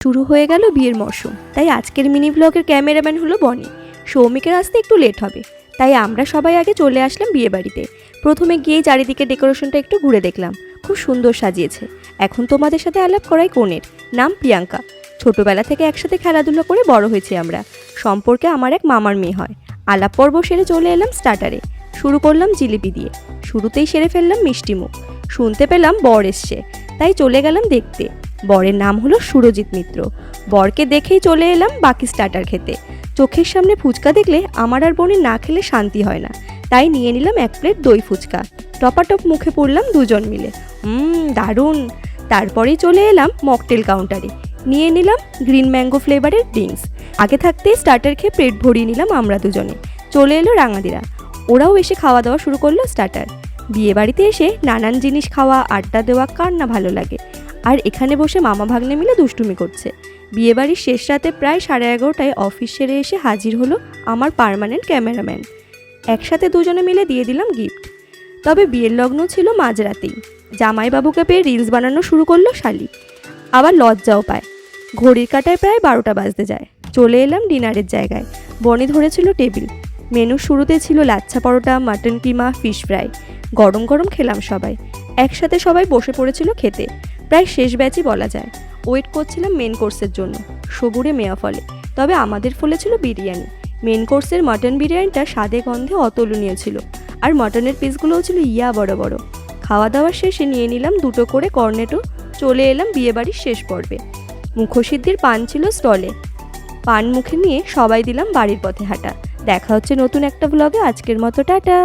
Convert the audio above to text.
শুরু হয়ে গেল বিয়ের মরশুম। তাই আজকের মিনি ব্লগের ক্যামেরাম্যান হলো বনি। সৌমিকের আসতে একটু লেট হবে, তাই আমরা সবাই আগে চলে আসলাম বিয়ে বাড়িতে। প্রথমে গিয়েই চারিদিকে ডেকোরেশনটা একটু ঘুরে দেখলাম, খুব সুন্দর সাজিয়েছে। এখন তোমাদের সাথে আলাপ করাই কনের নাম প্রিয়াঙ্কা। ছোটবেলা থেকে একসাথে খেলাধুলা করে বড় হয়েছি আমরা। সম্পর্কে আমার এক মামার মেয়ে হয়। আলাপ পর্ব সেরে চলে এলাম স্টার্টারে। শুরু করলাম জিলিপি দিয়ে, শুরুতেই সেরে ফেললাম মিষ্টি মুখ। শুনতে পেলাম বর এসছে, তাই চলে গেলাম দেখতে। বরের নাম হলো সুরজিৎ মিত্র। বরকে দেখেই চলে এলাম বাকি স্টার্টার খেতে। চোখের সামনে ফুচকা দেখলে আমার আর বোনের না খেলে শান্তি হয় না, তাই নিয়ে নিলাম 1 প্লেট দই ফুচকা। টপাটপ মুখে পড়লাম দুজন মিলে, দারুণ। তারপরেই চলে এলাম মকটেল কাউন্টারে, নিয়ে নিলাম গ্রিন ম্যাঙ্গো ফ্লেভারের ড্রিঙ্কস। আগে থাকতেই স্টার্টার খেয়ে পেট ভরিয়ে নিলাম আমরা দুজনে। চলে এলো রাঙাদিরা, ওরাও এসে খাওয়া দাওয়া শুরু করলো স্টার্টার। বিয়ে বাড়িতে এসে নানান জিনিস খাওয়া, আড্ডা দেওয়া কার না ভালো লাগে। আর এখানে বসে মামা ভাগ্নে মিলে দুষ্টুমি করছে। বিয়েবাড়ির শেষ রাতে প্রায় 11:30টায় অফিস সেরে এসে হাজির হলো আমার পার্মানেন্ট ক্যামেরাম্যান। একসাথে দুজনে মিলে দিয়ে দিলাম গিফট। তবে বিয়ের লগ্ন ছিল মাঝরাতেই। জামাইবাবুকে পেয়ে রিলস বানানো শুরু করলো শালি, আবার লজ্জাও পায়। ঘড়ির কাঁটায় প্রায় 12টা বাজতে যায়। চলে এলাম ডিনারের জায়গায়। বনি ধরেছিল টেবিল। মেনু শুরুতে ছিল লাচ্ছা পরোটা, মাটন কিমা, ফিশ ফ্রাই। গরম গরম খেলাম সবাই। একসাথে সবাই বসে পড়েছিল খেতে। প্রায় শেষ ব্যাচই বলা যায়। ওয়েট করছিলাম মেন কোর্সের জন্য, সবুরে মেয়া ফলে। তবে আমাদের ফলে ছিল বিরিয়ানি। মেন কোর্সের মাটন বিরিয়ানিটা স্বাদে গন্ধে অতুলনীয় ছিল, আর মাটনের পিসগুলোও ছিল ইয়া বড় বড়। খাওয়া দাওয়ার শেষে নিয়ে নিলাম 2টো করে কর্নেটো। চলে এলাম বিয়েবাড়ির শেষ পর্বে। মুখসিদ্ধির পান ছিল স্টলে। পান মুখে নিয়ে সবাই দিলাম বাড়ির পথে হাঁটা। দেখা হচ্ছে নতুন একটা ব্লগে। আজকের মতো টাটা।